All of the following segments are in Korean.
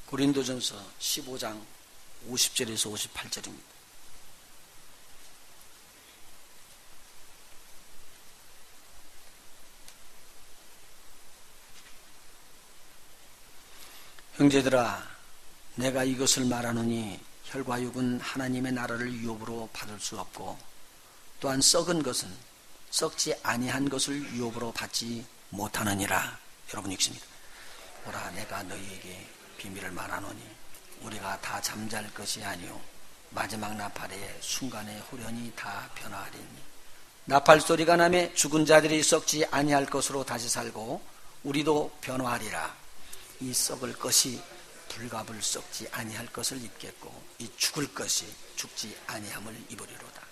고린도전서 15장 50절에서 58절입니다. 형제들아, 내가 이것을 말하노니 혈과 육은 하나님의 나라를 유업으로 받을 수 없고, 또한 썩은 것은 썩지 아니한 것을 유업으로 받지 못하느니라. 여러분 읽습니다. 보라, 내가 너희에게 비밀을 말하노니 우리가 다 잠잘 것이 아니요 마지막 나팔의 순간에 후련히 다 변화하리니, 나팔 소리가 나매 죽은 자들이 썩지 아니할 것으로 다시 살고 우리도 변화하리라. 이 썩을 것이 불갑을 썩지 아니할 것을 입겠고, 이 죽을 것이 죽지 아니함을 입으리로다.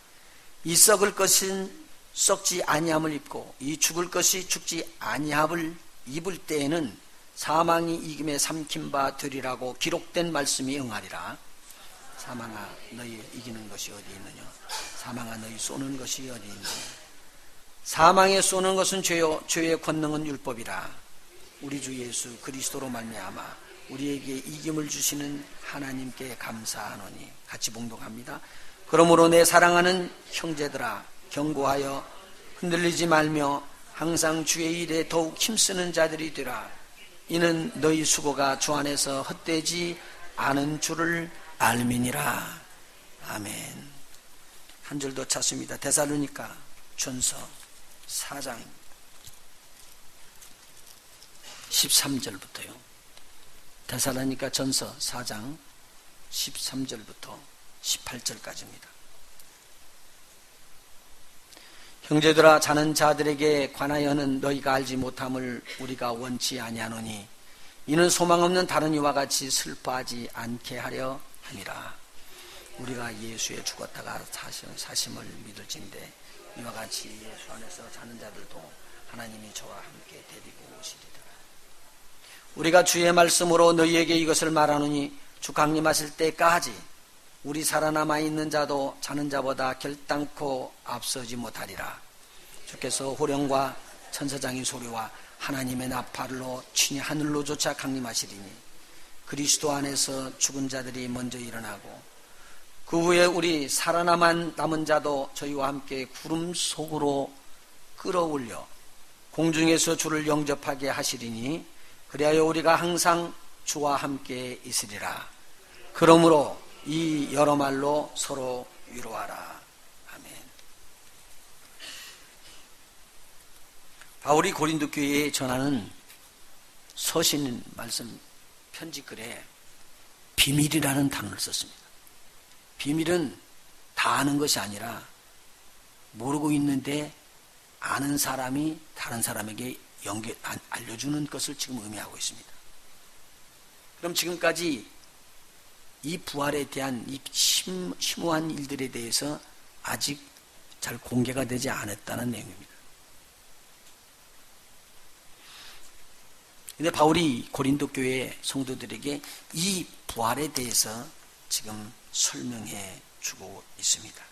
이 썩을 것은 썩지 아니함을 입고 이 죽을 것이 죽지 아니함을 입을 때에는 사망이 이김에 삼킨 바 되리라고 기록된 말씀이 응하리라. 사망아, 너희 이기는 것이 어디 있느냐? 사망아, 너희 쏘는 것이 어디 있느냐? 사망에 쏘는 것은 죄요, 죄의 권능은 율법이라. 우리 주 예수 그리스도로 말미암아 우리에게 이김을 주시는 하나님께 감사하노니. 같이 봉독합니다. 그러므로 내 사랑하는 형제들아, 경고하여 흔들리지 말며 항상 주의 일에 더욱 힘쓰는 자들이 되라. 이는 너희 수고가 주 안에서 헛되지 않은 줄을 알미니라. 아멘. 한 줄 더 찾습니다. 데살로니가 전서 4장 13절부터요. 데살로니가 전서 4장 13절부터 18절까지입니다. 형제들아, 자는 자들에게 관하여는 너희가 알지 못함을 우리가 원치 아니하노니, 이는 소망 없는 다른 이와 같이 슬퍼하지 않게 하려 함이라. 우리가 예수에 죽었다가 사심을 믿을진대 이와 같이 예수 안에서 자는 자들도 하나님이 저와 함께 데리고 오시리라. 우리가 주의 말씀으로 너희에게 이것을 말하노니, 주 강림하실 때까지 우리 살아남아 있는 자도 자는 자보다 결단코 앞서지 못하리라. 주께서 호령과 천사장의 소리와 하나님의 나팔로 친히 하늘로 조차 강림하시리니, 그리스도 안에서 죽은 자들이 먼저 일어나고 그 후에 우리 살아남은 자도 저희와 함께 구름 속으로 끌어올려 공중에서 주를 영접하게 하시리니, 그리하여 우리가 항상 주와 함께 있으리라. 그러므로 이 여러 말로 서로 위로하라. 아멘. 바울이 고린도 교회에 전하는 서신 말씀 편지글에 비밀이라는 단어를 썼습니다. 비밀은 다 아는 것이 아니라 모르고 있는데 아는 사람이 다른 사람에게 알려주는 것을 지금 의미하고 있습니다. 그럼 지금까지 이 부활에 대한 이 심오한 일들에 대해서 아직 잘 공개가 되지 않았다는 내용입니다. 그런데 바울이 고린도 교회 성도들에게 이 부활에 대해서 지금 설명해 주고 있습니다.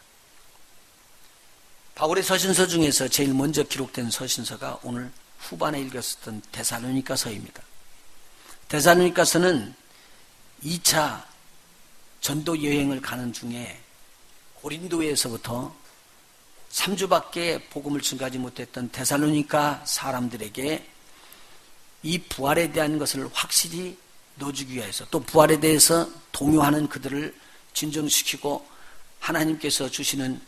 바울의 서신서 중에서 제일 먼저 기록된 서신서가 오늘 후반에 읽었었던 데살로니가서입니다. 데살로니가서는 2차 전도 여행을 가는 중에 고린도에서부터 3주밖에 복음을 증가하지 못했던 데살로니가 사람들에게 이 부활에 대한 것을 확실히 넣어주기 위해서, 또 부활에 대해서 동요하는 그들을 진정시키고 하나님께서 주시는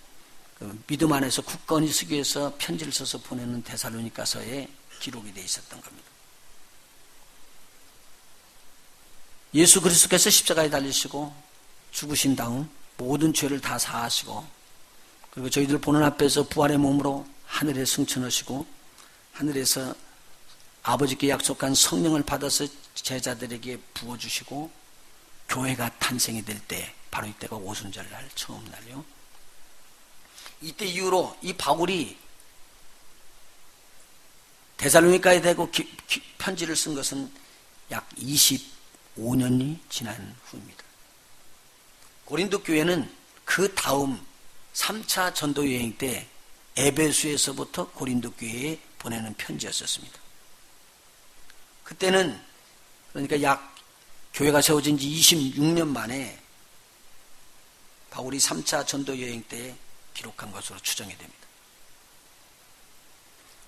믿음 안에서 굳건히 서기 위해서 편지를 써서 보내는 데살로니가서에 기록이 되어 있었던 겁니다. 예수 그리스도께서 십자가에 달리시고 죽으신 다음 모든 죄를 다 사하시고, 그리고 저희들 보는 앞에서 부활의 몸으로 하늘에 승천하시고 하늘에서 아버지께 약속한 성령을 받아서 제자들에게 부어주시고 교회가 탄생이 될 때, 바로 이때가 오순절날 처음 날요. 이때 이후로 이 바울이 데살로니가에 대고 편지를 쓴 것은 약 25년이 지난 후입니다. 고린도 교회는 그 다음 3차 전도 여행 때 에베소에서부터 고린도 교회에 보내는 편지였었습니다. 그때는 그러니까 약 교회가 세워진 지 26년 만에 바울이 3차 전도 여행 때 기록한 것으로 추정이 됩니다.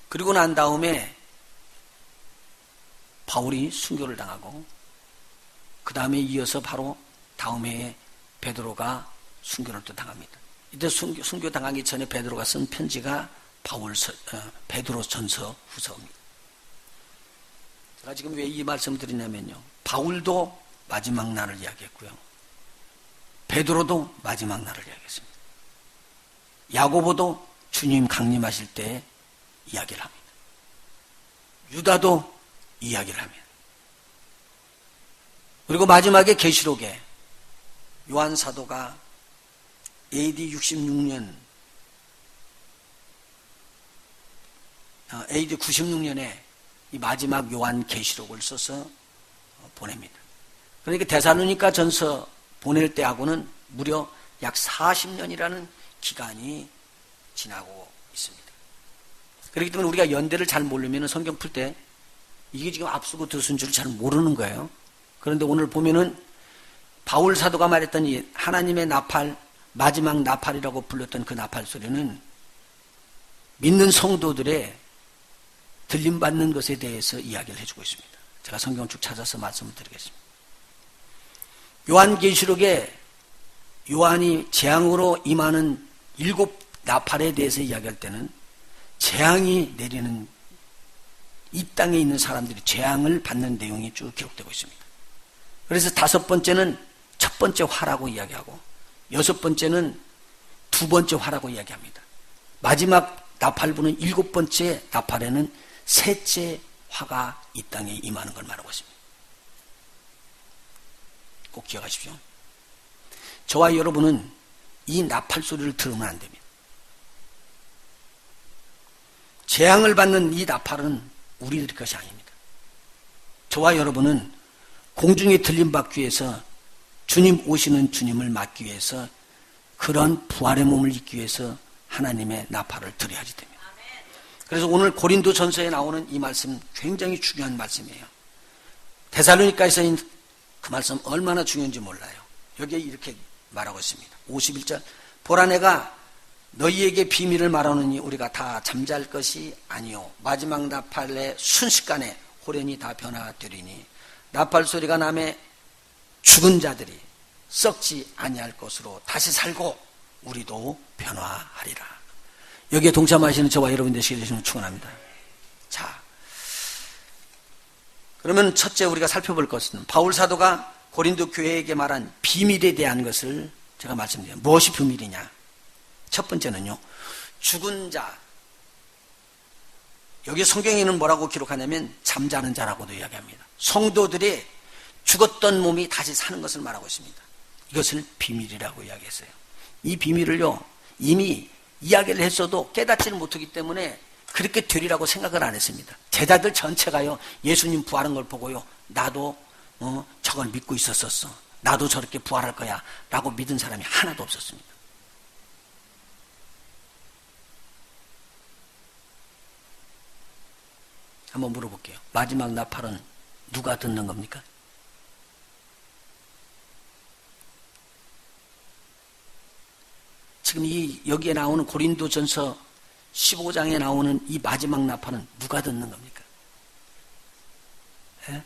그리고 난 다음에 바울이 순교를 당하고 그 다음에 이어서 바로 다음 해에 베드로가 순교를 또 당합니다. 이때 순교 당하기 전에 베드로가 쓴 편지가 베드로 전서 후서입니다. 제가 지금 왜 이 말씀을 드리냐면요. 바울도 마지막 날을 이야기했고요. 베드로도 마지막 날을 이야기했습니다. 야고보도 주님 강림하실 때 이야기를 합니다. 유다도 이야기를 합니다. 그리고 마지막에 계시록에 요한 사도가 AD 66년, AD 96년에 이 마지막 요한 계시록을 써서 보냅니다. 그러니까 데살로니가 전서 보낼 때하고는 무려 약 40년이라는 기간이 지나고 있습니다. 그렇기 때문에 우리가 연대를 잘 모르면 성경 풀 때 이게 지금 앞서고 뒤순 줄 잘 모르는 거예요. 그런데 오늘 보면은 바울 사도가 말했던 이 하나님의 나팔, 마지막 나팔이라고 불렀던 그 나팔 소리는 믿는 성도들의 들림받는 것에 대해서 이야기를 해주고 있습니다. 제가 성경을 쭉 찾아서 말씀을 드리겠습니다. 요한계시록에 요한이 재앙으로 임하는 7 나팔에 대해서 이야기할 때는 재앙이 내리는 이 땅에 있는 사람들이 재앙을 받는 내용이 쭉 기록되고 있습니다. 그래서 5번째는 첫 번째 화라고 이야기하고 6번째는 두 번째 화라고 이야기합니다. 마지막 나팔 부는 7번째 나팔에는 셋째 화가 이 땅에 임하는 걸 말하고 있습니다. 꼭 기억하십시오. 저와 여러분은 이 나팔 소리를 들으면 안 됩니다. 재앙을 받는 이 나팔은 우리들 것이 아닙니다. 저와 여러분은 공중에 들림받기 위해서 주님 오시는 주님을 맞기 위해서 그런 부활의 몸을 입기 위해서 하나님의 나팔을 들어야지 됩니다. 그래서 오늘 고린도 전서에 나오는 이 말씀 굉장히 중요한 말씀이에요. 데살로니가에서 그 말씀 얼마나 중요한지 몰라요. 여기에 이렇게 말하고 있습니다. 51절 보라 내가 너희에게 비밀을 말하노니 우리가 다 잠잘 것이 아니요 마지막 나팔의 순식간에 호련히 다 변화되리니 나팔 소리가 나매 죽은 자들이 썩지 아니할 것으로 다시 살고 우리도 변화하리라. 여기에 동참하시는 저와 여러분 되시게 되시면 축원합니다. 자, 그러면 첫째 우리가 살펴볼 것은 바울 사도가 고린도 교회에게 말한 비밀에 대한 것을 제가 말씀드려요. 무엇이 비밀이냐? 첫 번째는요, 죽은 자. 여기 성경에는 뭐라고 기록하냐면 잠자는 자라고도 이야기합니다. 성도들이 죽었던 몸이 다시 사는 것을 말하고 있습니다. 이것을 비밀이라고 이야기했어요. 이 비밀을요, 이미 이야기를 했어도 깨닫지를 못하기 때문에 그렇게 되리라고 생각을 안 했습니다. 제자들 전체가요, 예수님 부활한 걸 보고요, 나도 저걸 믿고 있었었어. 나도 저렇게 부활할 거야 라고 믿은 사람이 하나도 없었습니다. 한번 물어볼게요. 마지막 나팔은 누가 듣는 겁니까? 지금 여기에 나오는 고린도전서 15장에 나오는 이 마지막 나팔은 누가 듣는 겁니까? 예?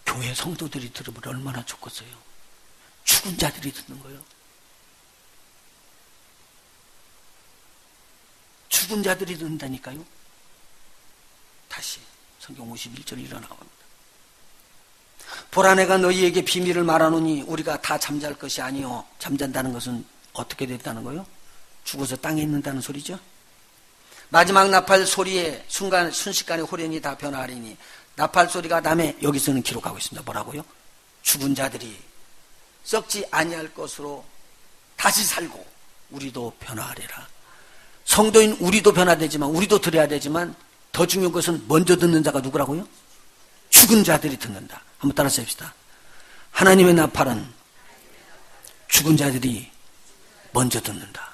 교회 성도들이 들으면 얼마나 좋겠어요. 죽은 자들이 듣는 거예요. 죽은 자들이 듣는다니까요. 다시 성경 51절 일어나옵니다. 보라 내가 너희에게 비밀을 말하노니 우리가 다 잠잘 것이 아니요. 잠잔다는 것은 어떻게 됐다는 거예요? 죽어서 땅에 있는다는 소리죠. 마지막 나팔 소리에 순식간에 호련히 다 변화하리니 나팔 소리가 남에 여기서는 기록하고 있습니다. 뭐라고요? 죽은 자들이 썩지 아니할 것으로 다시 살고 우리도 변화하리라. 성도인 우리도 변화되지만 우리도 들어야 되지만 더 중요한 것은 먼저 듣는 자가 누구라고요? 죽은 자들이 듣는다. 한번 따라서 합시다. 하나님의 나팔은 죽은 자들이 먼저 듣는다.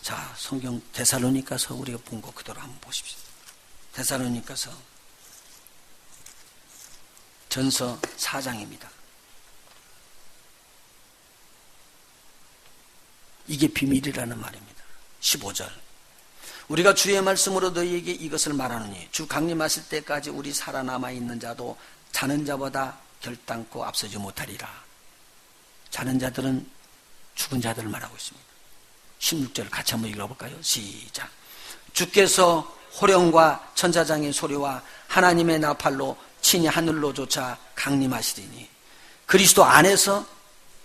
자, 성경 데살로니가서 우리가 본 거 그대로 한번 보십시오. 데살로니가서 전서 4장입니다. 이게 비밀이라는 말입니다. 15절. 우리가 주의 말씀으로 너희에게 이것을 말하노니 주 강림하실 때까지 우리 살아남아 있는 자도 자는 자보다 결단코 앞서지 못하리라. 자는 자들은 죽은 자들을 말하고 있습니다. 16절 같이 한번 읽어볼까요? 시작. 주께서 호령과 천사장의 소리와 하나님의 나팔로 친히 하늘로조차 강림하시리니 그리스도 안에서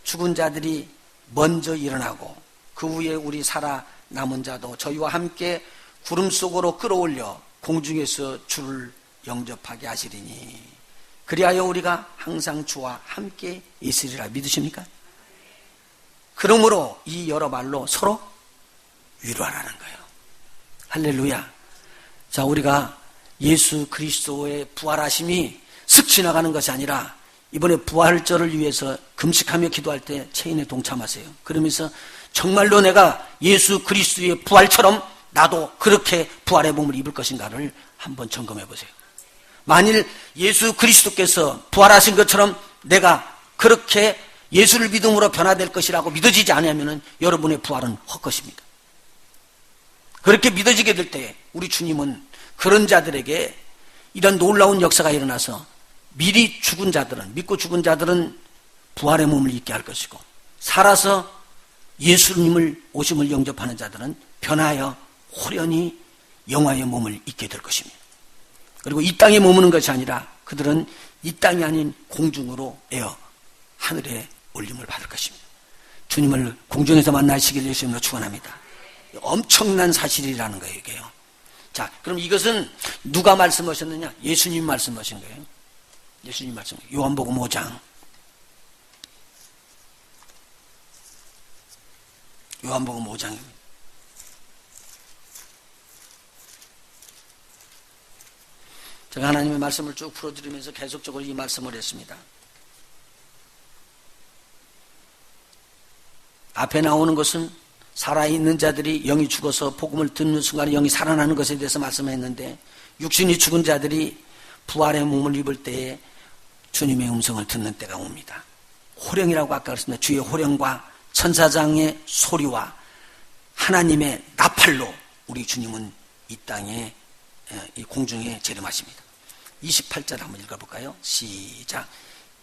죽은 자들이 먼저 일어나고 그 후에 우리 살아남은 자도 저희와 함께 구름 속으로 끌어올려 공중에서 주를 영접하게 하시리니 그리하여 우리가 항상 주와 함께 있으리라. 믿으십니까? 그러므로 이 여러 말로 서로 위로하라는 거예요. 할렐루야. 자, 우리가 예수 그리스도의 부활하심이 슥 지나가는 것이 아니라 이번에 부활절을 위해서 금식하며 기도할 때 체인에 동참하세요. 그러면서 정말로 내가 예수 그리스도의 부활처럼 나도 그렇게 부활의 몸을 입을 것인가를 한번 점검해 보세요. 만일 예수 그리스도께서 부활하신 것처럼 내가 그렇게 예수를 믿음으로 변화될 것이라고 믿어지지 않으면 여러분의 부활은 헛것입니다. 그렇게 믿어지게 될 때 우리 주님은 그런 자들에게 이런 놀라운 역사가 일어나서 미리 죽은 자들은, 믿고 죽은 자들은 부활의 몸을 입게 할 것이고 살아서 예수님을 오심을 영접하는 자들은 변하여 호련히 영화의 몸을 입게 될 것입니다. 그리고 이 땅에 머무는 것이 아니라 그들은 이 땅이 아닌 공중으로 에어 하늘에 올림을 받을 것입니다. 주님을 공중에서 만나시길 예수님으로 축원합니다. 엄청난 사실이라는 거예요, 이게요. 자, 그럼 이것은 누가 말씀하셨느냐? 예수님이 말씀하신 거예요. 예수님 말씀. 요한복음 5장. 요한복음 5장입니다. 제가 하나님의 말씀을 쭉 풀어드리면서 계속적으로 이 말씀을 했습니다. 앞에 나오는 것은 살아있는 자들이 영이 죽어서 복음을 듣는 순간에 영이 살아나는 것에 대해서 말씀했는데 육신이 죽은 자들이 부활의 몸을 입을 때에 주님의 음성을 듣는 때가 옵니다. 호령이라고 아까 그랬습니다. 주의 호령과 천사장의 소리와 하나님의 나팔로 우리 주님은 이 땅에 이 공중에 재림하십니다. 28절 한번 읽어볼까요? 시작.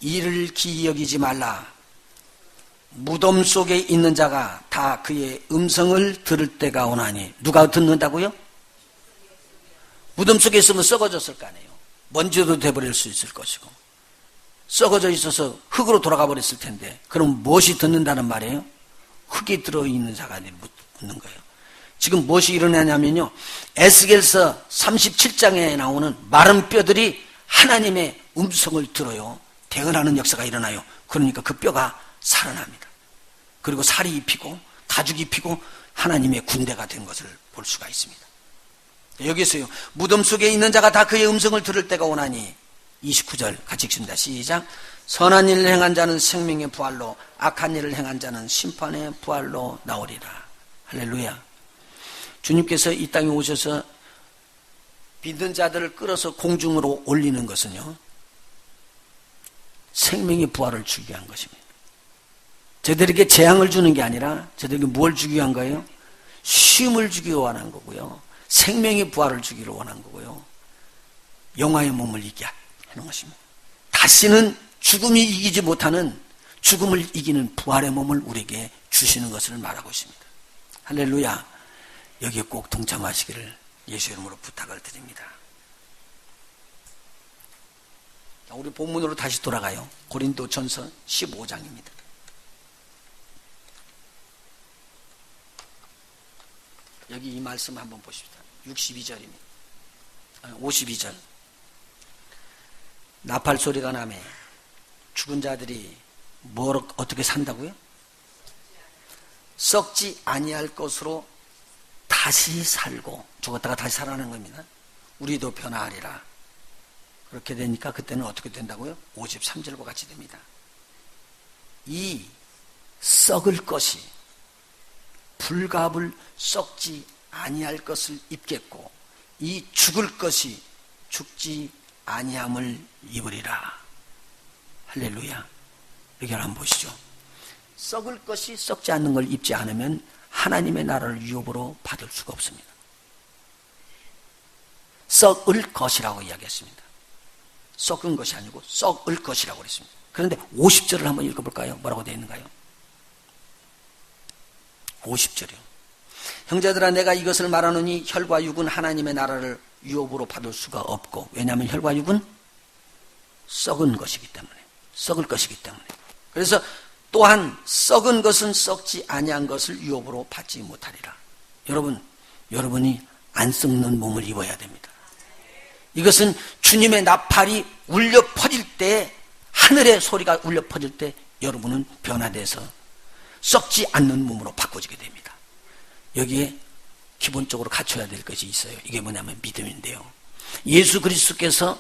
이를 기이 여기지 말라. 무덤 속에 있는 자가 다 그의 음성을 들을 때가 오나니. 누가 듣는다고요? 무덤 속에 있으면 썩어졌을 거 아니에요. 먼지도 돼버릴 수 있을 것이고 썩어져 있어서 흙으로 돌아가 버렸을 텐데 그럼 무엇이 듣는다는 말이에요? 흙이 들어있는 자가 묻는 거예요. 지금 무엇이 일어나냐면요, 에스겔서 37장에 나오는 마른 뼈들이 하나님의 음성을 들어요. 대언하는 역사가 일어나요. 그러니까 그 뼈가 살아납니다. 그리고 살이 입히고 가죽이 입히고 하나님의 군대가 된 것을 볼 수가 있습니다. 여기서요, 무덤 속에 있는 자가 다 그의 음성을 들을 때가 오나니. 29절 같이 읽습니다. 시작. 선한 일을 행한 자는 생명의 부활로, 악한 일을 행한 자는 심판의 부활로 나오리라. 할렐루야. 주님께서 이 땅에 오셔서 믿는 자들을 끌어서 공중으로 올리는 것은요, 생명의 부활을 주기 위한 것입니다. 저들에게 재앙을 주는 게 아니라 저들에게 뭘 주기 위한 거예요? 쉼을 주기 원한 거고요, 생명의 부활을 주기를 원한 거고요, 영화의 몸을 이기게 하는 것입니다. 다시는 죽음이 이기지 못하는, 죽음을 이기는 부활의 몸을 우리에게 주시는 것을 말하고 있습니다. 할렐루야. 여기에 꼭 동참하시기를 예수 이름으로 부탁을 드립니다. 우리 본문으로 다시 돌아가요. 고린도전서 15장입니다. 여기 이 말씀 한번 보십시다. 62절입니다. 52절. 나팔 소리가 나매 죽은 자들이 어떻게 산다고요? 썩지 아니할 것으로 다시 살고, 죽었다가 다시 살아나는 겁니다. 우리도 변화하리라. 그렇게 되니까 그때는 어떻게 된다고요? 53절과 같이 됩니다. 이 썩을 것이 불갑을 썩지 아니할 것을 입겠고, 이 죽을 것이 죽지 아니함을 입으리라. 할렐루야. 여기 한번 보시죠. 썩을 것이 썩지 않는 걸 입지 않으면 하나님의 나라를 유업으로 받을 수가 없습니다. 썩을 것이라고 이야기했습니다. 썩은 것이 아니고 썩을 것이라고 그랬습니다. 그런데 50절을 한번 읽어볼까요? 뭐라고 되어 있는가요? 50절이요. 형제들아 내가 이것을 말하노니 혈과 육은 하나님의 나라를 유업으로 받을 수가 없고, 왜냐하면 혈과 육은 썩은 것이기 때문에, 썩을 것이기 때문에. 그래서 또한 썩은 것은 썩지 아니한 것을 유업으로 받지 못하리라. 여러분이 안 썩는 몸을 입어야 됩니다. 이것은 주님의 나팔이 울려 퍼질 때, 하늘의 소리가 울려 퍼질 때 여러분은 변화돼서 썩지 않는 몸으로 바꿔지게 됩니다. 여기에 기본적으로 갖춰야 될 것이 있어요. 이게 뭐냐면 믿음인데요. 예수 그리스도께서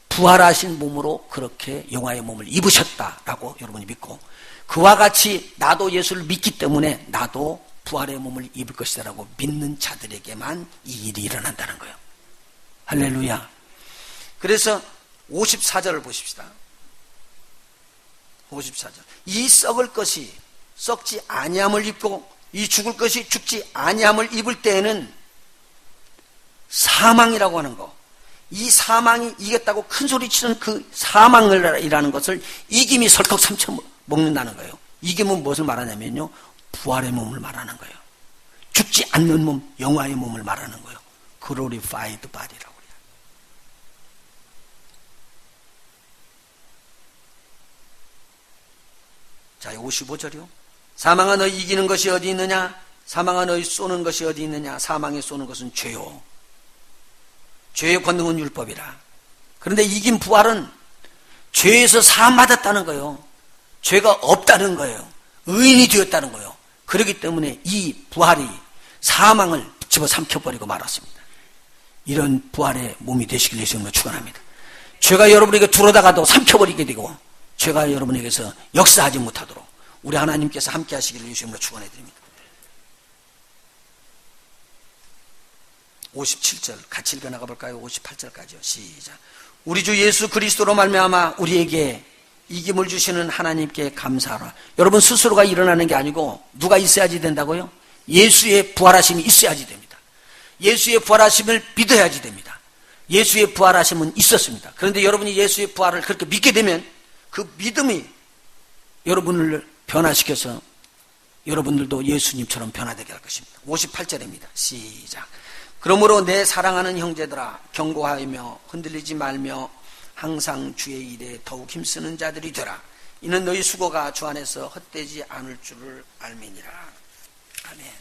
부활하신 몸으로 그렇게 영화의 몸을 입으셨다라고 여러분이 믿고, 그와 같이 나도 예수를 믿기 때문에 나도 부활의 몸을 입을 것이다라고 믿는 자들에게만 이 일이 일어난다는 거예요. 할렐루야. 그래서 54절을 보십시다. 54절. 이 썩을 것이 썩지 아니함을 입고 이 죽을 것이 죽지 아니함을 입을 때에는 사망이라고 하는 거, 이 사망이 이겼다고 큰 소리치는 그 사망이라는 것을 이김이 설컥 삼켜 먹는다는 거예요. 이김은 무엇을 말하냐면요, 부활의 몸을 말하는 거예요. 죽지 않는 몸, 영화의 몸을 말하는 거예요. glorified body라고 그래요. 자, 55절이요. 사망아 너희 이기는 것이 어디 있느냐? 사망아 너희 쏘는 것이 어디 있느냐? 사망에 쏘는 것은 죄요. 죄의 권능은 율법이라. 그런데 이긴 부활은 죄에서 사함받았다는 거예요. 죄가 없다는 거예요. 의인이 되었다는 거예요. 그렇기 때문에 이 부활이 사망을 집어삼켜버리고 말았습니다. 이런 부활의 몸이 되시길 예수님으로 축원합니다. 죄가 여러분에게 들어다가도 삼켜버리게 되고 죄가 여러분에게서 역사하지 못하도록 우리 하나님께서 함께 하시기를 예수님으로 축원해드립니다. 57절 같이 읽어나가 볼까요? 58절까지요. 시작. 우리 주 예수 그리스도로 말미암아 우리에게 이김을 주시는 하나님께 감사하라. 여러분 스스로가 일어나는 게 아니고 누가 있어야지 된다고요? 예수의 부활하심이 있어야지 됩니다. 예수의 부활하심을 믿어야지 됩니다. 예수의 부활하심은 있었습니다. 그런데 여러분이 예수의 부활을 그렇게 믿게 되면 그 믿음이 여러분을 변화시켜서 여러분들도 예수님처럼 변화되게 할 것입니다. 58절입니다. 시작. 그러므로 내 사랑하는 형제들아 경고하며 흔들리지 말며 항상 주의 일에 더욱 힘쓰는 자들이 되라. 이는 너희 수고가 주 안에서 헛되지 않을 줄을 알미니라. 아멘.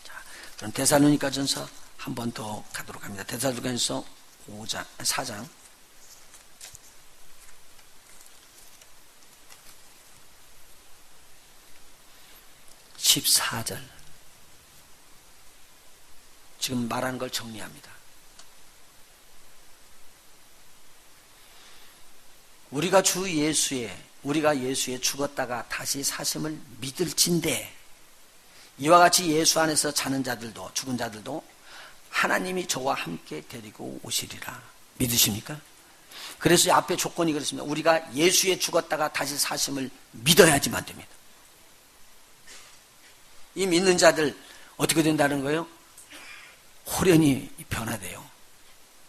자, 그럼 데살로니가전서 한 번 더 가도록 합니다. 데살로니가전서 4장 14절. 지금 말하는 걸 정리합니다. 우리가 예수에 죽었다가 다시 사심을 믿을진대 이와 같이 예수 안에서 자는 자들도 죽은 자들도 하나님이 저와 함께 데리고 오시리라. 믿으십니까? 그래서 앞에 조건이 그렇습니다. 우리가 예수에 죽었다가 다시 사심을 믿어야지만 됩니다. 이 믿는 자들 어떻게 된다는 거예요? 호련히 변화돼요.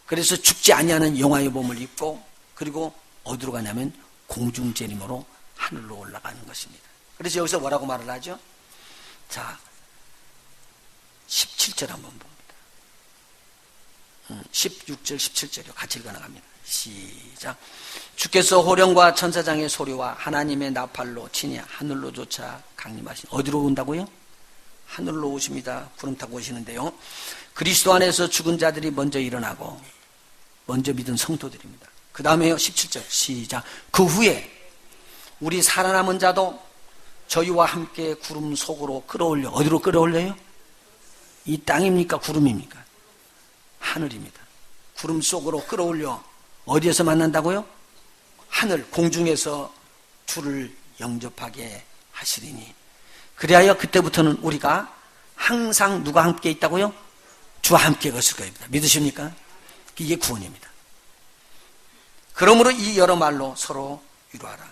그래서 죽지 아니하는 영화의 몸을 입고 그리고 어디로 가냐면 공중재림으로 하늘로 올라가는 것입니다. 그래서 여기서 뭐라고 말을 하죠? 자, 17절 한번 봅니다. 16절 17절이요. 같이 읽어나갑니다. 시작. 주께서 호령과 천사장의 소리와 하나님의 나팔로 친히 하늘로 쫓아 강림하신. 어디로 온다고요? 하늘로 오십니다. 구름 타고 오시는데요. 그리스도 안에서 죽은 자들이 먼저 일어나고 먼저 믿은 성도들입니다. 그 다음에요. 17절 시작. 그 후에 우리 살아남은 자도 저희와 함께 구름 속으로 끌어올려. 어디로 끌어올려요? 이 땅입니까? 구름입니까? 하늘입니다. 구름 속으로 끌어올려. 어디에서 만난다고요? 하늘 공중에서 주를 영접하게 하시리니 그리하여 그때부터는 우리가 항상 누가 함께 있다고요? 주와 함께 있을 겁니다. 믿으십니까? 이게 구원입니다. 그러므로 이 여러 말로 서로 위로하라.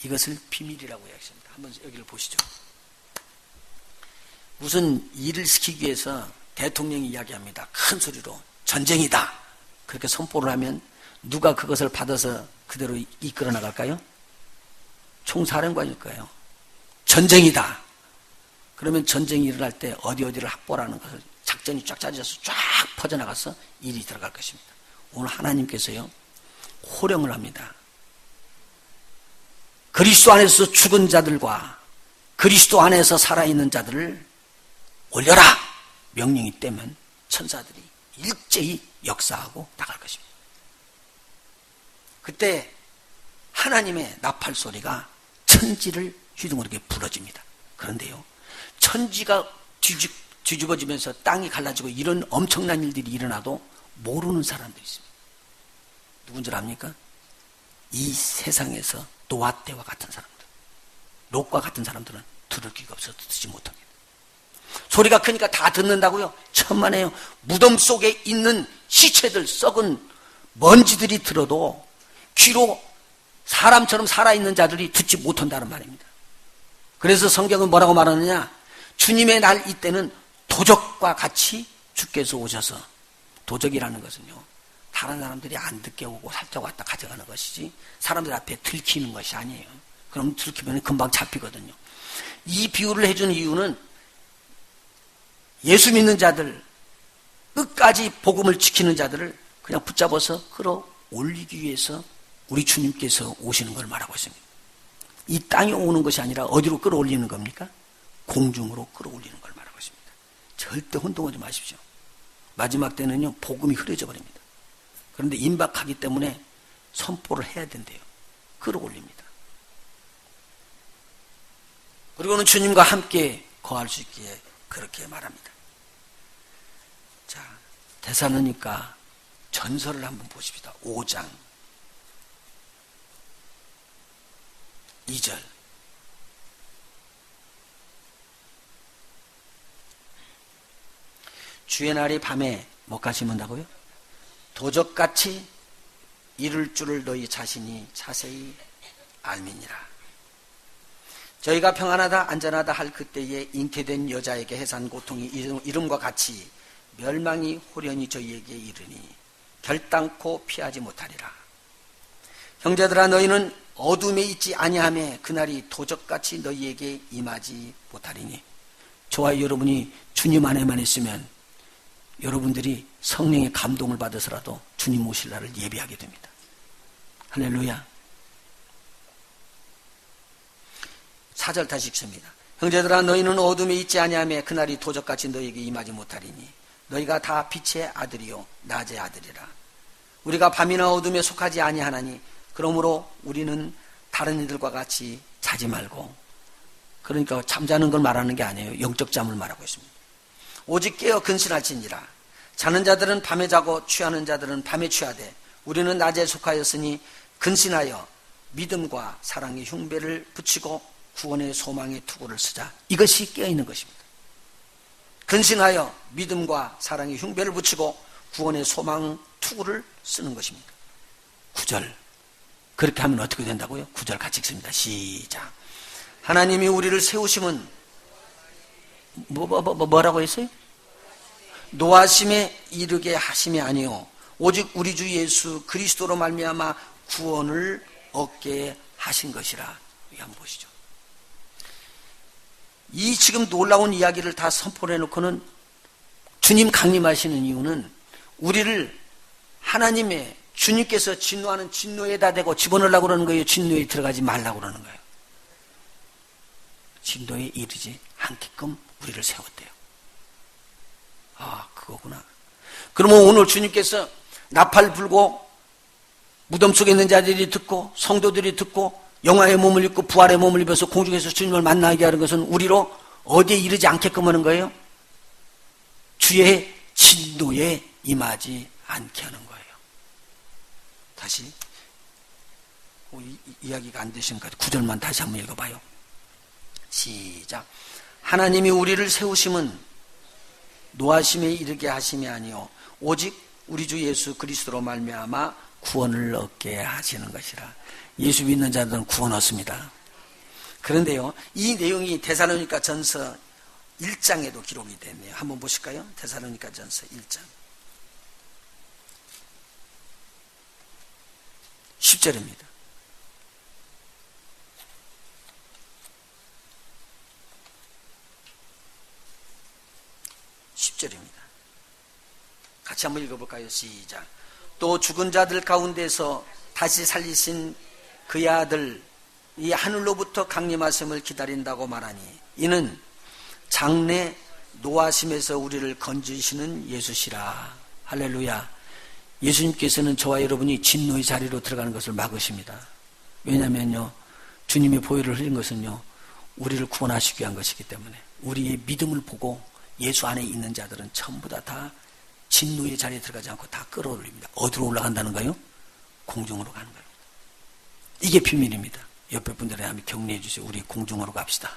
이것을 비밀이라고 이야기합니다. 한번 여기를 보시죠. 무슨 일을 시키기 위해서 대통령이 이야기합니다. 큰 소리로 전쟁이다. 그렇게 선포를 하면 누가 그것을 받아서 그대로 이끌어 나갈까요? 총사령관일 거예요. 전쟁이다. 그러면 전쟁이 일어날 때 어디를 확보하는 것을 작전이 쫙 짜져서 쫙 퍼져나가서 일이 들어갈 것입니다. 오늘 하나님께서요, 호령을 합니다. 그리스도 안에서 죽은 자들과 그리스도 안에서 살아있는 자들을 올려라! 명령이 떼면 천사들이 일제히 역사하고 나갈 것입니다. 그때 하나님의 나팔 소리가 천지를 휘둥그렇게 불어집니다. 그런데요, 천지가 뒤집어지면서 땅이 갈라지고 이런 엄청난 일들이 일어나도 모르는 사람들이 있습니다. 누군 줄 압니까? 이 세상에서 노아 때와 같은 사람들, 롯과 같은 사람들은 들을 귀가 없어서 듣지 못합니다. 소리가 크니까 다 듣는다고요? 천만에요. 무덤 속에 있는 시체들, 썩은 먼지들이 들어도 귀로 사람처럼 살아있는 자들이 듣지 못한다는 말입니다. 그래서 성경은 뭐라고 말하느냐? 주님의 날 이때는 도적과 같이 주께서 오셔서, 도적이라는 것은요, 다른 사람들이 안 듣게 오고 살짝 왔다 가져가는 것이지 사람들 앞에 들키는 것이 아니에요. 그럼 들키면 금방 잡히거든요. 이 비유를 해주는 이유는 예수 믿는 자들, 끝까지 복음을 지키는 자들을 그냥 붙잡아서 끌어올리기 위해서 우리 주님께서 오시는 걸 말하고 있습니다. 이 땅에 오는 것이 아니라 어디로 끌어올리는 겁니까? 공중으로 끌어올리는 걸 말하고 있습니다. 절대 혼동하지 마십시오. 마지막 때는요, 복음이 흐려져 버립니다. 그런데 임박하기 때문에 선포를 해야 된대요. 끌어올립니다. 그리고는 주님과 함께 거할 수 있기에 그렇게 말합니다. 자, 데살로니가 전설을 한번 보십시다. 5장 2절. 주의 날이 밤에 뭐까지 문다고요? 도적같이 이룰 줄을 너희 자신이 자세히 알미니라. 저희가 평안하다 안전하다 할 그때에 잉태된 여자에게 해산 고통이 이름과 같이 멸망이 호련히 저희에게 이르니 결단코 피하지 못하리라. 형제들아, 너희는 어둠에 있지 아니하매 그날이 도적같이 너희에게 임하지 못하리니. 저와 여러분이 주님 안에만 있으면 여러분들이 성령의 감동을 받아서라도 주님 오실 날을 예비하게 됩니다. 할렐루야. 4절 다시 읽습니다. 형제들아, 너희는 어둠에 있지 아니하며 그날이 도적같이 너희에게 임하지 못하리니 너희가 다 빛의 아들이요 낮의 아들이라. 우리가 밤이나 어둠에 속하지 아니하나니 그러므로 우리는 다른 이들과 같이 자지 말고. 그러니까 잠자는 걸 말하는 게 아니에요. 영적 잠을 말하고 있습니다. 오직 깨어 근신할지니라. 자는 자들은 밤에 자고 취하는 자들은 밤에 취하되 우리는 낮에 속하였으니 근신하여 믿음과 사랑의 흉배를 붙이고 구원의 소망의 투구를 쓰자. 이것이 깨어있는 것입니다. 근신하여 믿음과 사랑의 흉배를 붙이고 구원의 소망 투구를 쓰는 것입니다. 9절. 그렇게 하면 어떻게 된다고요? 9절 같이 읽습니다. 시작. 하나님이 우리를 세우심은 뭐라고 했어요? 노하심에 이르게 하심이 아니요 오직 우리 주 예수 그리스도로 말미암아 구원을 얻게 하신 것이라. 여기 한번 보시죠. 이 지금 놀라운 이야기를 다 선포를 해놓고는 주님 강림하시는 이유는 우리를 하나님의 주님께서 진노하는 진노에다 대고 집어넣으려고 그러는 거예요? 진노에 들어가지 말라고 그러는 거예요? 진노에 이르지 않게끔 우리를 세웠대요. 아, 그거구나. 그러면 오늘 주님께서 나팔 불고 무덤 속에 있는 자들이 듣고 성도들이 듣고 영화의 몸을 입고 부활의 몸을 입어서 공중에서 주님을 만나게 하는 것은 우리로 어디에 이르지 않게끔 하는 거예요? 주의 진노에 임하지 않게 하는 거예요. 다시 이야기가 안 되시니까 9절만 다시 한번 읽어봐요. 시작. 하나님이 우리를 세우심은 노하심에 이르게 하심이 아니요 오직 우리 주 예수 그리스도로 말미암아 구원을 얻게 하시는 것이라. 예수 믿는 자들은 구원 얻습니다. 그런데요, 이 내용이 데살로니가 전서 1장에도 기록이 됐네요. 한번 보실까요? 데살로니가 전서 1장 10절입니다. 같이 한번 읽어볼까요? 시작. 또 죽은 자들 가운데서 다시 살리신 그의 아들 이 하늘로부터 강림하심을 기다린다고 말하니 이는 장래 노하심에서 우리를 건지시는 예수시라. 할렐루야. 예수님께서는 저와 여러분이 진노의 자리로 들어가는 것을 막으십니다. 왜냐하면요, 주님의 보혈을 흘린 것은요, 우리를 구원하시기 위한 것이기 때문에 우리의 믿음을 보고 예수 안에 있는 자들은 전부 다 진노의 자리에 들어가지 않고 다 끌어올립니다. 어디로 올라간다는 거요? 공중으로 가는 거예요. 이게 비밀입니다. 옆에 분들에 한번 격려해 주세요. 우리 공중으로 갑시다.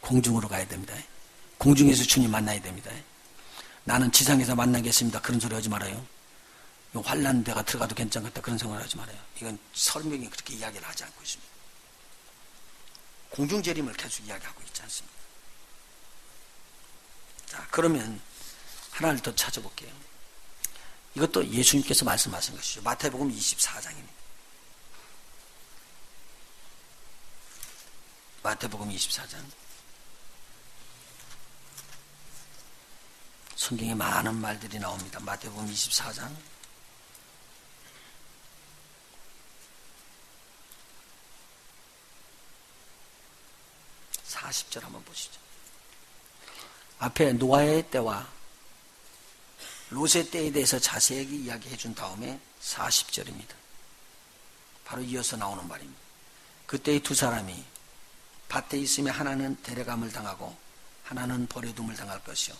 공중으로 가야 됩니다. 공중에서 주님 만나야 됩니다. 나는 지상에서 만나겠습니다. 그런 소리 하지 말아요. 환난 데가 들어가도 괜찮겠다. 그런 생각을 하지 말아요. 이건 설명이 그렇게 이야기를 하지 않고 있습니다. 공중재림을 계속 이야기하고 있지 않습니다. 자, 그러면 하나를 더 찾아볼게요. 이것도 예수님께서 말씀하신 것이죠. 마태복음 24장입니다. 마태복음 24장. 성경에 많은 말들이 나옵니다. 마태복음 24장 40절 한번 보시죠. 앞에 노아의 때와 롯의 때에 대해서 자세하게 이야기해 준 다음에 40절입니다. 바로 이어서 나오는 말입니다. 그때의 두 사람이 밭에 있으며 하나는 데려감을 당하고 하나는 버려둠을 당할 것이요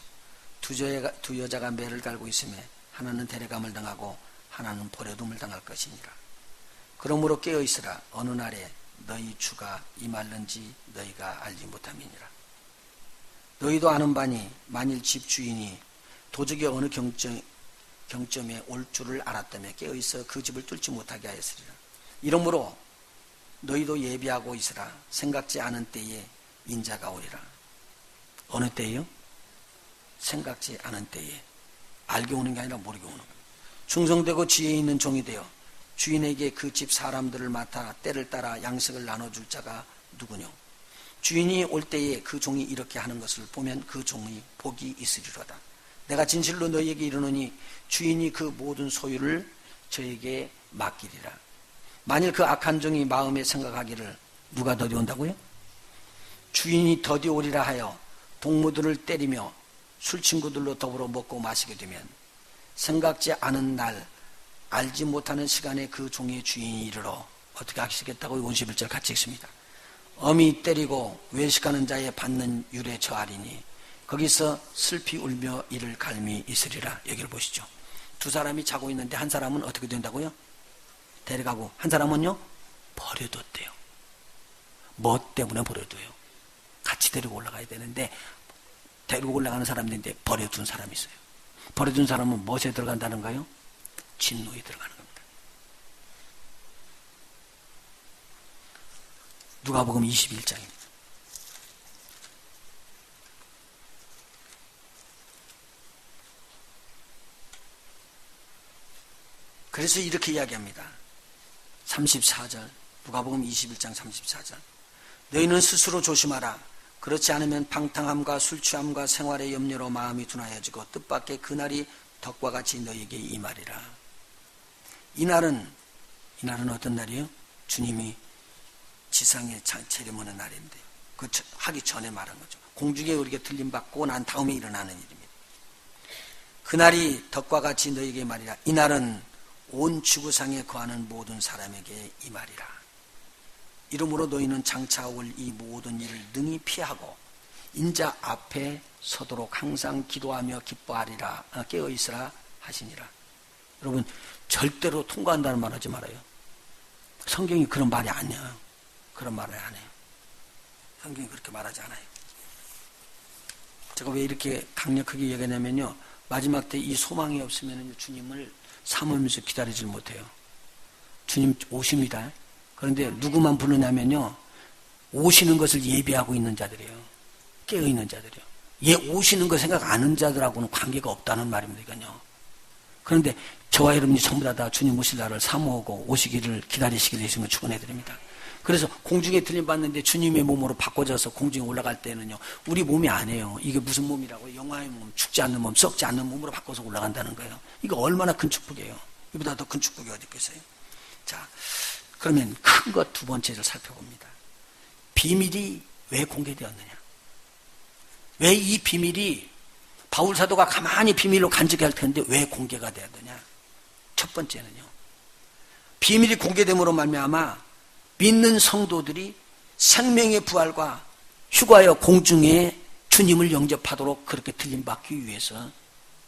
두 여자가 매를 갈고 있으며 하나는 데려감을 당하고 하나는 버려둠을 당할 것이니라. 그러므로 깨어있으라. 어느 날에 너희 주가 임할는지 너희가 알지 못함이니라. 너희도 아는 바니 만일 집주인이 도적이 어느 경점에 올 줄을 알았다며 깨어있어 그 집을 뚫지 못하게 하였으리라. 이러므로 너희도 예비하고 있으라. 생각지 않은 때에 인자가 오리라. 어느 때예요? 생각지 않은 때에. 알게 오는 게 아니라 모르게 오는 거예요. 충성되고 지혜 있는 종이 되어 주인에게 그 집 사람들을 맡아 때를 따라 양식을 나눠줄 자가 누구뇨? 주인이 올 때에 그 종이 이렇게 하는 것을 보면 그 종의 복이 있으리로다. 내가 진실로 너희에게 이르노니 주인이 그 모든 소유를 저에게 맡기리라. 만일 그 악한 종이 마음에 생각하기를 누가 더디 온다고요? 주인이 더디 오리라 하여 동무들을 때리며 술친구들로 더불어 먹고 마시게 되면 생각지 않은 날 알지 못하는 시간에 그 종의 주인이 이르러 어떻게 하시겠다고 51절 같이 읽습니다. 엄히 때리고 외식하는 자의 받는 율에 처하리니 거기서 슬피 울며 이를 갈미 있으리라. 여기를 보시죠. 두 사람이 자고 있는데 한 사람은 어떻게 된다고요? 데려가고 한 사람은요? 버려뒀대요. 뭐 때문에 버려둬요? 같이 데리고 올라가야 되는데 데리고 올라가는 사람인데 버려둔 사람이 있어요. 버려둔 사람은 무엇에 들어간다는가요? 진노에 들어가는 겁니다. 누가복음 21장입니다. 그래서 이렇게 이야기합니다. 34절 누가복음 21장 34절 너희는 스스로 조심하라. 그렇지 않으면 방탕함과 술취함과 생활의 염려로 마음이 둔하여지고 뜻밖의 그날이 덕과 같이 너희에게 임하리라. 이날은 어떤 날이에요? 주님이 지상에 재림하는 날인데 그 하기 전에 말한 거죠. 공중에 우리가 들림받고 난 다음에 일어나는 일입니다. 그날이 덕과 같이 너희에게 말이라. 이날은 온 지구상에 거하는 모든 사람에게 임하리라. 이러므로 너희는 장차 올 이 모든 일을 능히 피하고 인자 앞에 서도록 항상 기도하며 기뻐하리라. 깨어있으라 하시니라. 여러분 절대로 통과한다는 말 하지 말아요. 성경이 그런 말이 아니에요. 그런 말을 안 해요. 성경이 그렇게 말하지 않아요. 제가 왜 이렇게 강력하게 얘기하냐면요. 마지막 때 이 소망이 없으면 주님을 삼으면서 기다리질 못해요. 주님 오십니다. 그런데 누구만 부르냐면요. 오시는 것을 예비하고 있는 자들이에요. 깨어있는 자들이요. 오시는 거 생각 안 하는 자들하고는 관계가 없다는 말입니다. 그런데 저와 여러분이 전부 다 주님 오실 날을 사모하고 오시기를 기다리시기를 예수님을 축원해드립니다. 그래서 공중에 들림받는데 주님의 몸으로 바꿔져서 공중에 올라갈 때는요. 우리 몸이 아니에요. 이게 무슨 몸이라고요? 영화의 몸, 죽지 않는 몸, 썩지 않는 몸으로 바꿔서 올라간다는 거예요. 이거 얼마나 큰 축복이에요. 이보다 더 큰 축복이 어디 있겠어요? 자, 그러면 큰 것 두 번째를 살펴봅니다. 비밀이 왜 공개되었느냐? 왜 이 비밀이 바울 사도가 가만히 비밀로 간직할 텐데 왜 공개가 되었느냐? 첫 번째는요. 비밀이 공개됨으로 말미암아 믿는 성도들이 생명의 부활과 휴가여 공중에 주님을 영접하도록 그렇게 들림받기 위해서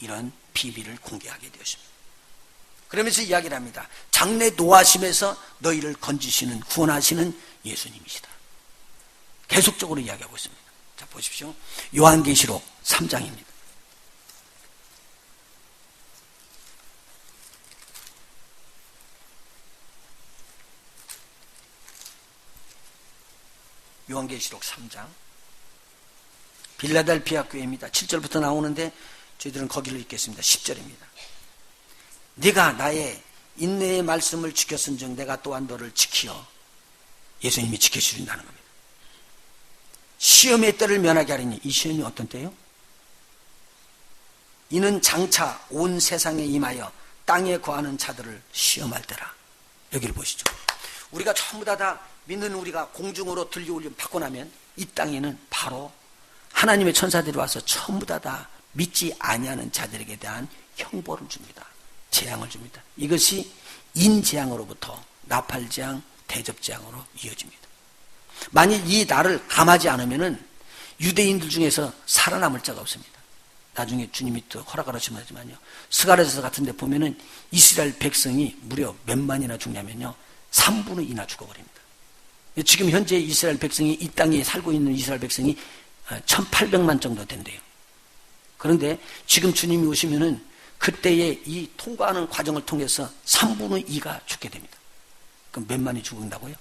이런 비밀을 공개하게 되었습니다. 그러면서 이야기를 합니다. 장래 노하심에서 너희를 건지시는 구원하시는 예수님이시다. 계속적으로 이야기하고 있습니다. 자, 보십시오. 요한계시록 3장입니다. 요한계시록 3장. 빌라델피아 교회입니다. 7절부터 나오는데 저희들은 거기를 읽겠습니다. 10절입니다. 네가 나의 인내의 말씀을 지켰은즉 내가 또한 너를 지키어 예수님이 지켜주신다는 겁니다. 시험의 때를 면하게 하리니 이 시험이 어떤 때요? 이는 장차 온 세상에 임하여 땅에 거하는 자들을 시험할 때라. 여기를 보시죠. 우리가 전부 다 믿는 우리가 공중으로 들려올림 받고 나면 이 땅에는 바로 하나님의 천사들이 와서 전부 다 믿지 아니하는 자들에게 대한 형벌을 줍니다. 재앙을 줍니다. 이것이 인재앙으로부터 나팔재앙, 대접재앙으로 이어집니다. 만일 이 날을 감하지 않으면은 유대인들 중에서 살아남을 자가 없습니다. 나중에 주님이 또 허락을 하시면요. 스가랴서 같은 데 보면은 이스라엘 백성이 무려 몇 만이나 죽냐면요. 3분의 2나 죽어버립니다. 지금 현재 이스라엘 백성이 이 땅에 살고 있는 이스라엘 백성이 1800만 정도 된대요. 그런데 지금 주님이 오시면은 그때의 이 통과하는 과정을 통해서 3분의 2가 죽게 됩니다. 그럼 몇 만이 죽는다고요?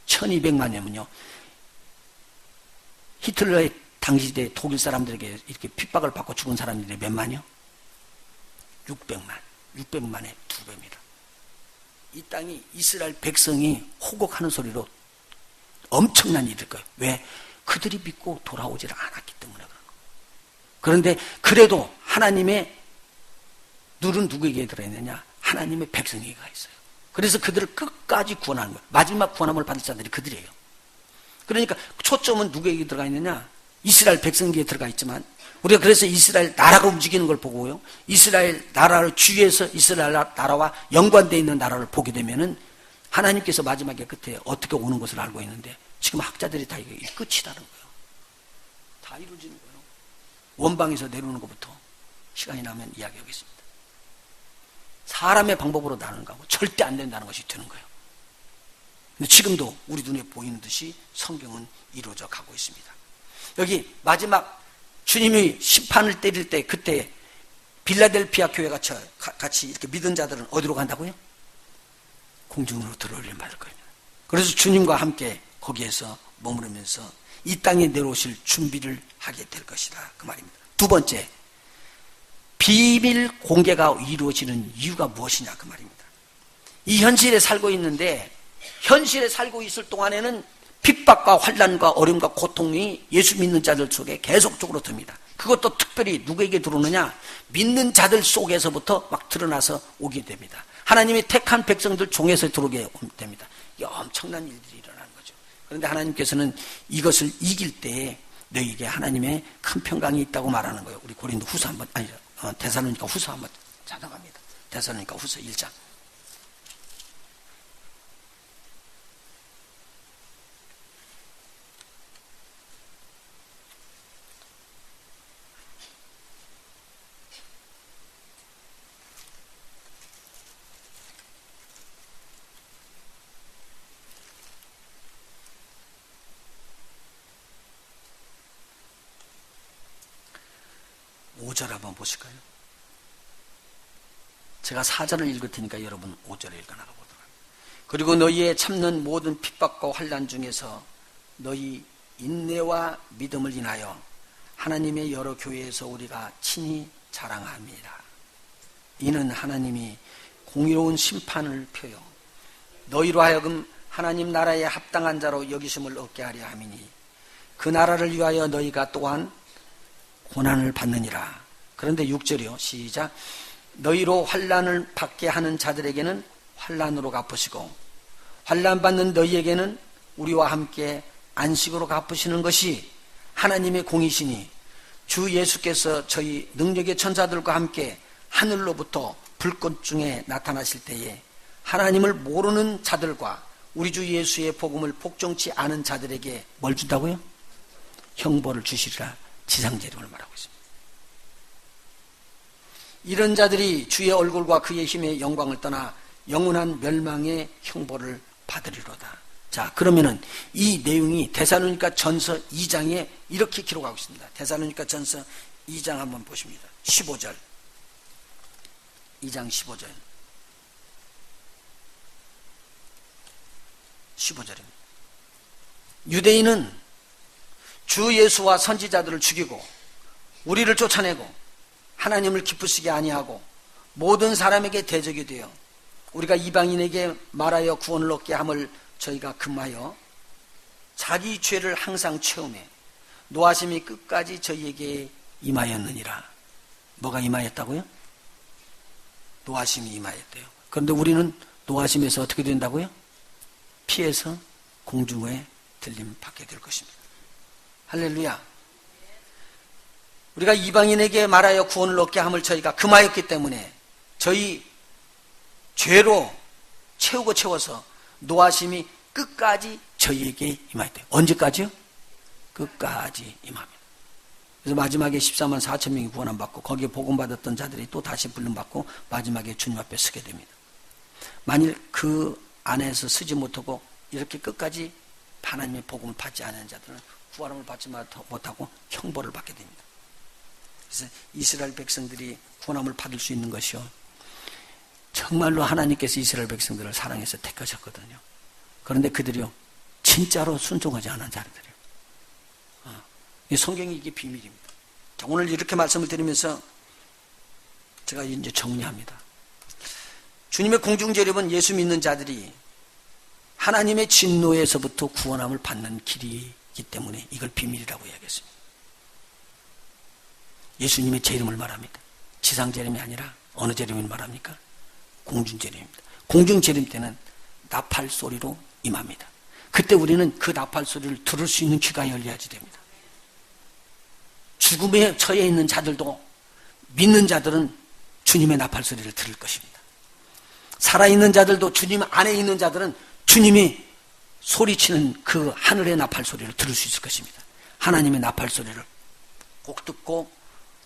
1200만이면요. 히틀러의 당시 시대 독일 사람들에게 이렇게 핍박을 받고 죽은 사람들이 몇 만이요? 600만. 600만의 2배입니다. 이 땅이 이스라엘 백성이 호곡하는 소리로 엄청난 일일 거예요. 왜? 그들이 믿고 돌아오질 않았기 때문에 그런 거예요. 그런데 그래도 하나님의 눈은 누구에게 들어있느냐? 하나님의 백성에게 가 있어요. 그래서 그들을 끝까지 구원하는 거예요. 마지막 구원함을 받을 자들이 그들이에요. 그러니까 초점은 누구에게 들어가 있느냐? 이스라엘 백성에게 들어가 있지만 우리가 그래서 이스라엘 나라가 움직이는 걸 보고요. 이스라엘 나라를 주위에서 이스라엘 나라와 연관되어 있는 나라를 보게 되면은 하나님께서 마지막에 끝에 어떻게 오는 것을 알고 있는데 지금 학자들이 다 이게 끝이라는 거예요. 다 이루어지는 거예요. 원방에서 내려오는 것부터 시간이 나면 이야기하겠습니다. 사람의 방법으로 나는 거고 절대 안 된다는 것이 되는 거예요. 근데 지금도 우리 눈에 보이는 듯이 성경은 이루어져 가고 있습니다. 여기 마지막 주님이 심판을 때릴 때 그때 빌라델피아 교회가 같이 이렇게 믿은 자들은 어디로 간다고요? 공중으로 들어올림 받을 겁니다. 그래서 주님과 함께 거기에서 머무르면서 이 땅에 내려오실 준비를 하게 될 것이다. 그 말입니다. 두 번째, 비밀 공개가 이루어지는 이유가 무엇이냐 그 말입니다. 이 현실에 살고 있는데 현실에 살고 있을 동안에는 핍박과 환난과 어려움과 고통이 예수 믿는 자들 속에 계속적으로 듭니다. 그것도 특별히 누구에게 들어오느냐? 믿는 자들 속에서부터 막 드러나서 오게 됩니다. 하나님의 택한 백성들 종에서 들어오게 됩니다. 이게 엄청난 일들이 일어나는 거죠. 그런데 하나님께서는 이것을 이길 때에 너희에게 하나님의 큰 평강이 있다고 말하는 거예요. 우리 고린도 후서 한번 데살로니가 후서 한번 찾아갑니다. 데살로니가 후서 1장. 5절 한번 보실까요? 제가 4절을 읽을 테니까 여러분 5절을 읽어나가 보도록 합니다. 그리고 너희의 참는 모든 핍박과 환난 중에서 너희 인내와 믿음을 인하여 하나님의 여러 교회에서 우리가 친히 자랑합니다. 이는 하나님이 공의로운 심판을 펴요 너희로 하여금 하나님 나라에 합당한 자로 여기심을 얻게 하려 함이니 그 나라를 위하여 너희가 또한 고난을 받느니라. 그런데 6절이요. 시작. 너희로 환난을 받게 하는 자들에게는 환난으로 갚으시고 환난 받는 너희에게는 우리와 함께 안식으로 갚으시는 것이 하나님의 공이시니 주 예수께서 저희 능력의 천사들과 함께 하늘로부터 불꽃 중에 나타나실 때에 하나님을 모르는 자들과 우리 주 예수의 복음을 복종치 않은 자들에게 뭘 준다고요? 형벌을 주시리라. 지상재림을 말하고 있습니다. 이런 자들이 주의 얼굴과 그의 힘의 영광을 떠나 영원한 멸망의 형벌을 받으리로다. 자, 그러면은 이 내용이 데살로니가 전서 2장에 이렇게 기록하고 있습니다. 데살로니가 전서 2장 한번 보십니다. 15절. 2장 15절. 15절입니다. 유대인은 주 예수와 선지자들을 죽이고 우리를 쫓아내고 하나님을 기쁘시게 아니하고 모든 사람에게 대적이 되어 우리가 이방인에게 말하여 구원을 얻게 함을 저희가 금하여 자기 죄를 항상 채우매 노하심이 끝까지 저희에게 임하였느니라. 뭐가 임하였다고요? 노하심이 임하였대요. 그런데 우리는 노하심에서 어떻게 된다고요? 피해서 공중에 들림 받게 될 것입니다. 할렐루야. 우리가 이방인에게 말하여 구원을 얻게 함을 저희가 금하였기 때문에 저희 죄로 채우고 채워서 노하심이 끝까지 저희에게 임하였대요. 언제까지요? 끝까지 임합니다. 그래서 마지막에 14만 4천 명이 구원 받고 거기에 복음 받았던 자들이 또 다시 불름 받고 마지막에 주님 앞에 서게 됩니다. 만일 그 안에서 서지 못하고 이렇게 끝까지 하나님의 복음을 받지 않은 자들은 구원을 받지 못하고 형벌을 받게 됩니다. 그래서 이스라엘 백성들이 구원함을 받을 수 있는 것이요, 정말로 하나님께서 이스라엘 백성들을 사랑해서 택하셨거든요. 그런데 그들이요 진짜로 순종하지 않은 자들이에요. 이 성경이 이게 비밀입니다. 자, 오늘 이렇게 말씀을 드리면서 제가 이제 정리합니다. 주님의 공중재림은 예수 믿는 자들이 하나님의 진노에서부터 구원함을 받는 길이기 때문에 이걸 비밀이라고 이야기했습니다. 예수님의 재림을 말합니다. 지상재림이 아니라 어느 재림을 말합니까? 공중재림입니다. 공중재림 때는 나팔 소리로 임합니다. 그때 우리는 그 나팔 소리를 들을 수 있는 귀가 열려야지 됩니다. 죽음에 처해 있는 자들도 믿는 자들은 주님의 나팔 소리를 들을 것입니다. 살아있는 자들도 주님 안에 있는 자들은 주님이 소리치는 그 하늘의 나팔 소리를 들을 수 있을 것입니다. 하나님의 나팔 소리를 꼭 듣고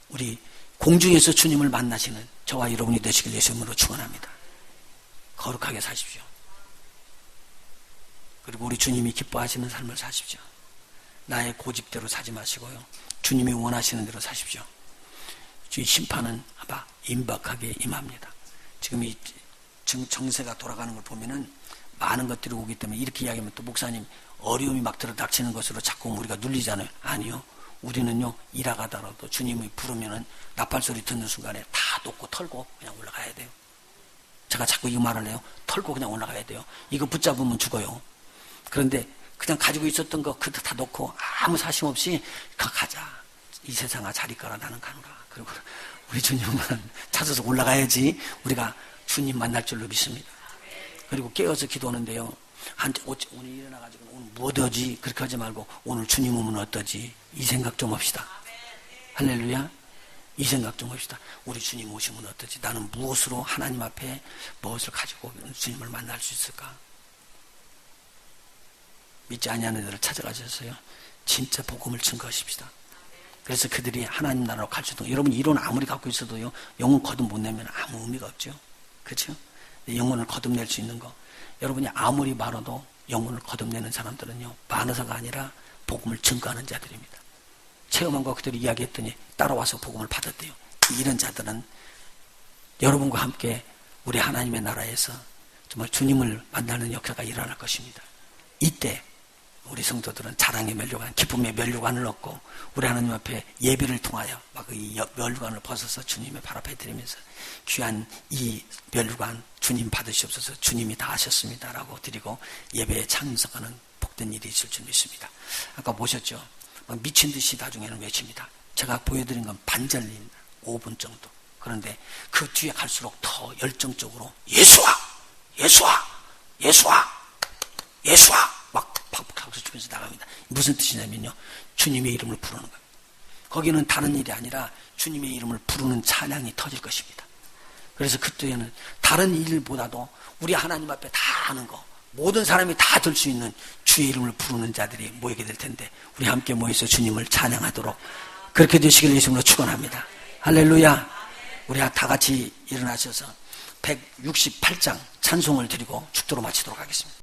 우리 공중에서 주님을 만나시는 저와 여러분이 되시길 예수님으로 축원합니다. 거룩하게 사십시오. 그리고 우리 주님이 기뻐하시는 삶을 사십시오. 나의 고집대로 사지 마시고요, 주님이 원하시는 대로 사십시오. 주의 심판은 아마 임박하게 임합니다. 지금 이 정세가 돌아가는 걸 보면은 많은 것들이 오기 때문에 이렇게 이야기하면 또 목사님 어려움이 막 들어닥치는 것으로 자꾸 우리가 눌리잖아요. 아니요. 우리는요 일하가다라도 주님이 부르면은 나팔소리 듣는 순간에 다 놓고 털고 그냥 올라가야 돼요. 제가 자꾸 이 말을 해요. 털고 그냥 올라가야 돼요. 이거 붙잡으면 죽어요. 그런데 그냥 가지고 있었던 거 그거 다 놓고 아무 사심 없이 가자. 이 세상아 자리 깔아 나는 가노라. 그리고 우리 주님만 찾아서 올라가야지 우리가 주님 만날 줄로 믿습니다. 그리고 깨어서 기도하는데요, 오늘 일어나가지고 오늘 뭐 어떠지 그렇게 하지 말고 오늘 주님 오면 어떠지 이 생각 좀 합시다. 할렐루야. 이 생각 좀 합시다. 우리 주님 오시면 어떠지, 나는 무엇으로 하나님 앞에 무엇을 가지고 주님을 만날 수 있을까. 믿지 아니하는 자를 찾아가셔서요 진짜 복음을 증거하십시다. 그래서 그들이 하나님 나라로 갈 수도, 여러분 이론 아무리 갖고 있어도요 영혼 거듭 못 내면 아무 의미가 없죠. 그렇죠? 영혼을 거듭낼 수 있는 거, 여러분이 아무리 말아도 영혼을 거듭내는 사람들은요 만어사가 아니라 복음을 증거하는 자들입니다. 체험한 거 그대로 이야기했더니 따라와서 복음을 받았대요. 이런 자들은 여러분과 함께 우리 하나님의 나라에서 정말 주님을 만나는 역사가 일어날 것입니다. 이때 우리 성도들은 자랑의 면류관, 기쁨의 면류관을 얻고 우리 하나님 앞에 예배를 통하여 막 이 면류관을 벗어서 주님의 발 앞에 드리면서 귀한 이 면류관 주님 받으시옵소서, 주님이 다 하셨습니다 라고 드리고 예배에 참석하는 복된 일이 있을 줄 믿습니다. 아까 보셨죠? 막 미친 듯이 나중에는 외칩니다. 제가 보여드린 건 반절인 5분 정도. 그런데 그 뒤에 갈수록 더 열정적으로 예수와 예수와 예수와 예수와 막 박수 치면서 나갑니다. 무슨 뜻이냐면요, 주님의 이름을 부르는 거예요. 거기는 다른 일이 아니라 주님의 이름을 부르는 찬양이 터질 것입니다. 그래서 그때에는 다른 일보다도 우리 하나님 앞에 다 하는 거, 모든 사람이 다 들 수 있는 주의 이름을 부르는 자들이 모이게 될 텐데, 우리 함께 모여서 주님을 찬양하도록 그렇게 되시길 예수님으로 축원합니다. 할렐루야. 우리 다 같이 일어나셔서 168장 찬송을 드리고 축도로 마치도록 하겠습니다.